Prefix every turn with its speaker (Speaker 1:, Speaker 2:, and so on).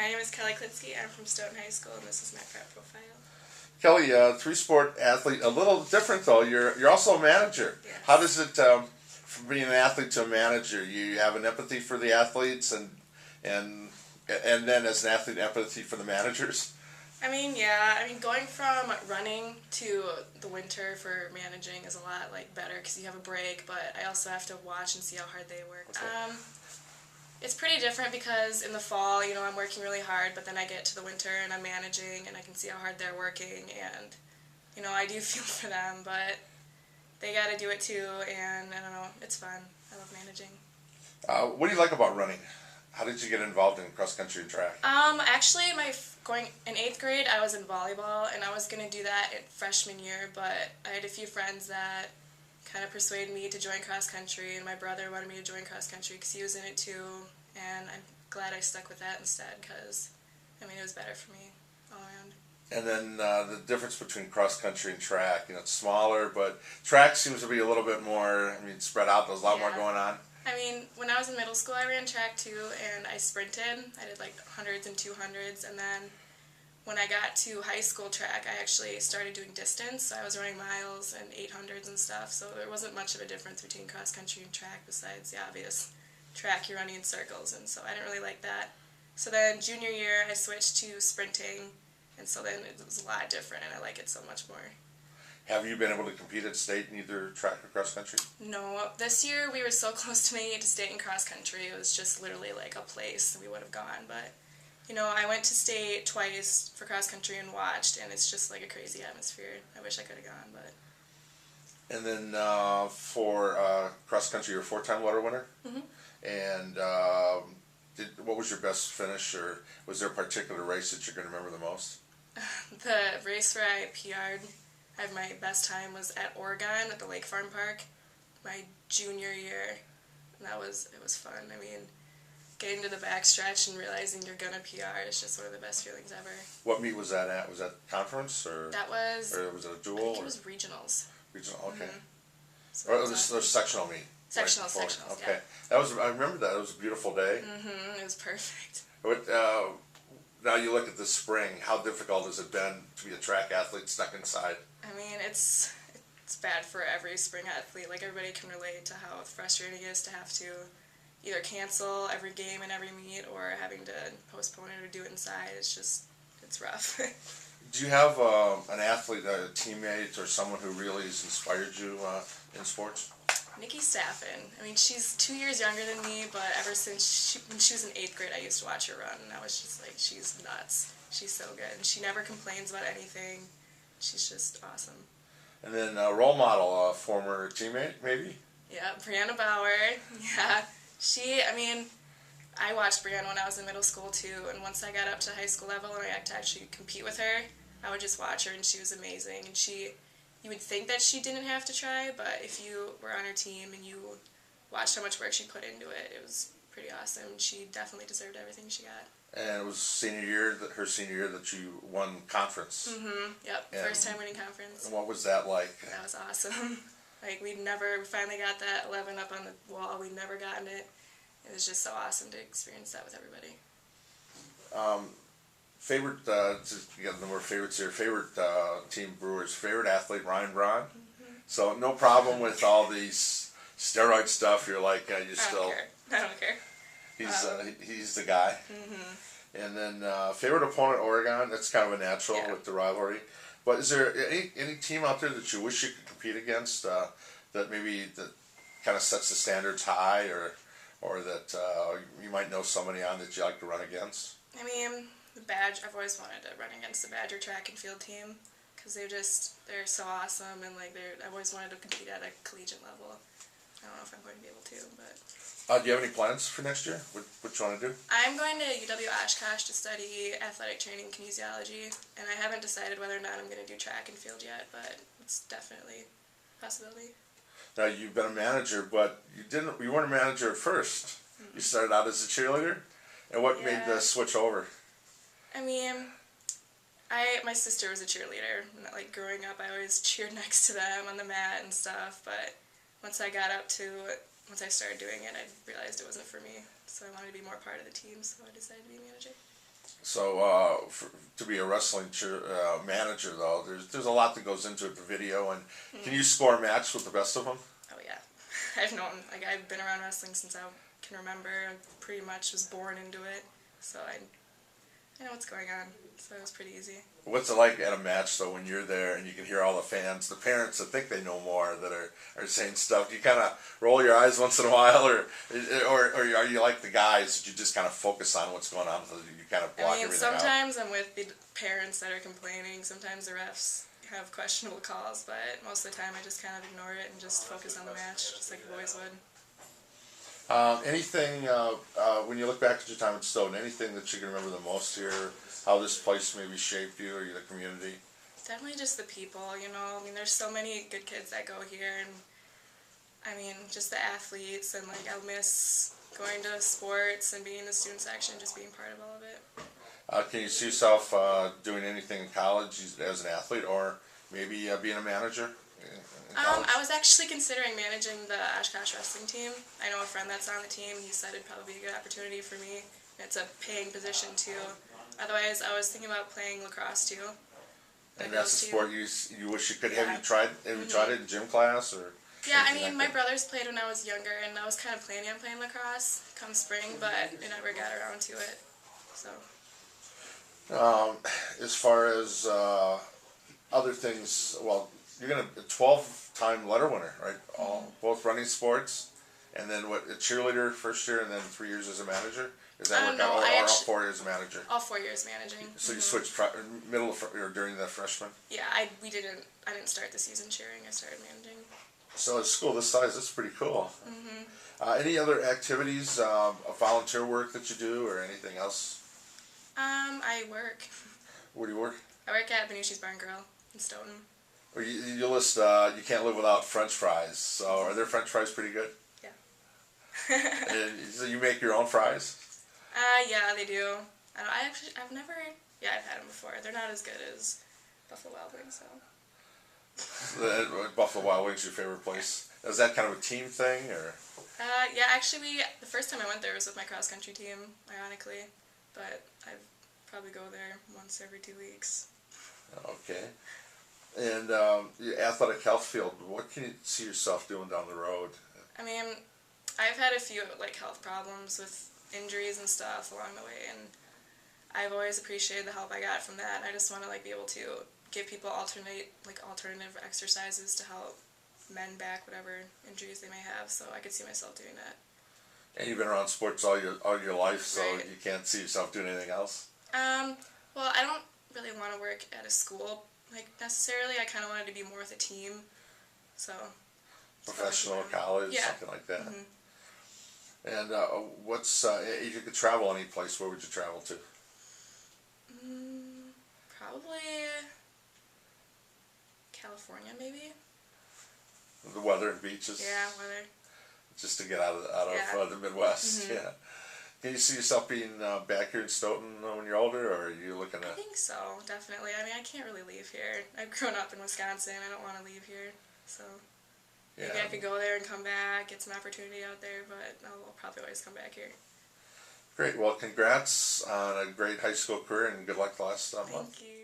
Speaker 1: My name is Kelly Klitzke. I'm from Stoughton High School, and this is my prep profile.
Speaker 2: Kelly, three-sport athlete, a little different though. You're also a manager.
Speaker 1: Yes.
Speaker 2: How does it, from being an athlete to a manager, you have an empathy for the athletes and then as an athlete, empathy for the managers?
Speaker 1: Going from running to the winter for managing is a lot better because you have a break, but I also have to watch and see how hard they work. It's pretty different because in the fall, I'm working really hard, but then I get to the winter and I'm managing and I can see how hard they're working, and I do feel for them, but they got to do it too, and I don't know, it's fun. I love managing.
Speaker 2: What do you like about running? How did you get involved in cross country and track?
Speaker 1: Actually, going in 8th grade, I was in volleyball, and I was going to do that in freshman year, but I had a few friends that kind of persuaded me to join cross country, and my brother wanted me to join cross country because he was in it too, and I'm glad I stuck with that instead because, it was better for me all around.
Speaker 2: And then the difference between cross country and track, it's smaller, but track seems to be a little bit more, spread out. There's a lot more going on.
Speaker 1: When I was in middle school, I ran track too, and I sprinted. I did 100s and 200s, and then when I got to high school track, I actually started doing distance. So I was running miles and 800s and stuff, so there wasn't much of a difference between cross country and track besides the obvious track, you're running in circles, and so I didn't really like that. So then junior year, I switched to sprinting, and so then it was a lot different, and I like it so much more.
Speaker 2: Have you been able to compete at state in either track or cross country?
Speaker 1: No, this year we were so close to making it to state in cross country. It was just literally a place we would have gone, but I went to state twice for cross country and watched, and it's just a crazy atmosphere. I wish I could have gone, but.
Speaker 2: And then for cross country, you're a 4-time Lotto winner.
Speaker 1: Mm-hmm.
Speaker 2: And what was your best finish, or was there a particular race that you're going to remember the most?
Speaker 1: The race where I PR'd, my best time was at Oregon at the Lake Farm Park, my junior year, and it was fun. Getting to the backstretch and realizing you're gonna PR is just one of the best feelings ever.
Speaker 2: What meet was that at? Was that conference or?
Speaker 1: That was.
Speaker 2: Or was it a duel?
Speaker 1: I think it was regionals.
Speaker 2: Regional, okay.
Speaker 1: Mm-hmm. So
Speaker 2: or it was sectional meet.
Speaker 1: Sectionals,
Speaker 2: okay.
Speaker 1: Yeah.
Speaker 2: I remember that. It was a beautiful day.
Speaker 1: Mm-hmm. It was perfect.
Speaker 2: But now you look at this spring. How difficult has it been to be a track athlete stuck inside?
Speaker 1: It's bad for every spring athlete. Everybody can relate to how frustrating it is to have to either cancel every game and every meet or having to postpone it or do it inside. It's rough.
Speaker 2: Do you have an athlete, a teammate, or someone who really has inspired you in sports?
Speaker 1: Nikki Stoughton. She's 2 years younger than me, but ever since when she was in 8th grade, I used to watch her run, and I was just she's nuts. She's so good, and she never complains about anything. She's just awesome. And
Speaker 2: then a role model, a former teammate, maybe?
Speaker 1: Yeah, Brianna Bauer. Yeah. I watched Brianna when I was in middle school too, and once I got up to high school level and I got to actually compete with her, I would just watch her, and she was amazing. And you would think that she didn't have to try, but if you were on her team and you watched how much work she put into it, it was pretty awesome. She definitely deserved everything she got.
Speaker 2: And it was her senior year that you won conference.
Speaker 1: Mm-hmm. Yep.
Speaker 2: And
Speaker 1: first time winning conference.
Speaker 2: And what was that like?
Speaker 1: That was awesome. We finally got that 11 up on the wall. We'd never gotten it. It was just so awesome to experience that with everybody.
Speaker 2: Favorite, you got no more favorites here. Favorite team Brewers. Favorite athlete, Ryan Braun.
Speaker 1: Mm-hmm.
Speaker 2: So no problem with all these steroid stuff. You're I
Speaker 1: don't care.
Speaker 2: He's the guy.
Speaker 1: Mm-hmm.
Speaker 2: And then favorite opponent, Oregon. That's kind of a natural with the rivalry. But is there any team out there that you wish you could compete against that kind of sets the standards high, or that you might know somebody on that you like to run against?
Speaker 1: The Badge. I've always wanted to run against the Badger track and field team because they're so awesome, and I've always wanted to compete at a collegiate level. I don't know if I'm going to be able to, but.
Speaker 2: Do you have any plans for next year? What you want to do?
Speaker 1: I'm going to UW Oshkosh to study athletic training and kinesiology, and I haven't decided whether or not I'm going to do track and field yet, but it's definitely a possibility.
Speaker 2: Now, you've been a manager, but you weren't a manager at first. Mm-hmm. You started out as a cheerleader? And what made the switch over?
Speaker 1: My sister was a cheerleader. Growing up, I always cheered next to them on the mat and stuff, but once I started doing it, I realized it wasn't for me. So I wanted to be more part of the team, so I decided to be a manager.
Speaker 2: So to be a wrestling manager, though, there's a lot that goes into it. The video, and can you score a match with the best of them?
Speaker 1: Oh yeah, I've been around wrestling since I can remember. I pretty much was born into it, so I know what's going on. So it was pretty easy.
Speaker 2: What's it like at a match, though, when you're there and you can hear all the fans, the parents that think they know more, that are saying stuff? Do you kind of roll your eyes once in a while, or are you like the guys that you just kind of focus on what's going on, so you kind of block everything out?
Speaker 1: Sometimes I'm with the parents that are complaining. Sometimes the refs have questionable calls, but most of the time I just kind of ignore it and just focus on the match, just like the boys would.
Speaker 2: Anything, when you look back at your time at Stoughton, anything that you can remember the most here, how this place maybe shaped you or the community?
Speaker 1: Definitely just the people, there's so many good kids that go here, and just the athletes, and I'll miss going to sports and being in the student section, just being part of all of it.
Speaker 2: Can you see yourself doing anything in college as an athlete, or maybe being a manager?
Speaker 1: I was actually considering managing the Oshkosh wrestling team. I know a friend that's on the team. He said it'd probably be a good opportunity for me. It's a paying position too. Otherwise, I was thinking about playing lacrosse too.
Speaker 2: And that's a sport you wish you could. Yeah. Have you tried? Have you tried it in gym class or?
Speaker 1: Yeah, my brothers played when I was younger, and I was kind of planning on playing lacrosse come spring, but I never got around to it. So.
Speaker 2: As far as other things, well, you're gonna 12-time letter winner, right? Both running sports, and then a cheerleader first year, and then 3 years as a manager. Is that work out? Or all 4 years manager?
Speaker 1: All 4 years managing.
Speaker 2: So you switched or during the freshman?
Speaker 1: Yeah, I didn't start the season cheering. I started managing.
Speaker 2: So at a school this size, that's pretty cool. Any other activities, volunteer work that you do, or anything else?
Speaker 1: I work.
Speaker 2: Where do you work?
Speaker 1: I work at Benucci's Barn Grill in Stoughton.
Speaker 2: Well, you list you can't live without French fries. So are their French fries pretty good?
Speaker 1: Yeah.
Speaker 2: And so you make your own fries?
Speaker 1: Yeah, they do. I've never. Yeah, I've had them before. They're not as good as Buffalo Wild Wings, so.
Speaker 2: Buffalo Wild Wings your favorite place? Is that kind of a team thing, or?
Speaker 1: Yeah, actually, the first time I went there was with my cross country team, ironically, but I probably go there once every 2 weeks.
Speaker 2: Okay. And your athletic health field, what can you see yourself doing down the road?
Speaker 1: I've had a few health problems with injuries and stuff along the way, and I've always appreciated the help I got from that. I just want to be able to give people alternative exercises to help mend back whatever injuries they may have. So I could see myself doing that.
Speaker 2: And you've been around sports all your life, so
Speaker 1: right.
Speaker 2: You can't see yourself doing anything else?
Speaker 1: Well, I don't really want to work at a school necessarily. I kind of wanted to be more with a team. So.
Speaker 2: Professional, college,
Speaker 1: yeah.
Speaker 2: Something like that. And if you could travel any place, where would you travel to?
Speaker 1: Probably California, maybe.
Speaker 2: The weather and beaches.
Speaker 1: Yeah, weather.
Speaker 2: Just to get out of the Midwest. Yeah. Can you see yourself being back here in Stoughton when you're older, or are you looking at?
Speaker 1: I think so, definitely. I can't really leave here. I've grown up in Wisconsin. I don't want to leave here, so. Maybe I could go there and come back, get some opportunity out there, but I'll probably always come back here.
Speaker 2: Great. Well, congrats on a great high school career, and good luck the last month.
Speaker 1: Thank you.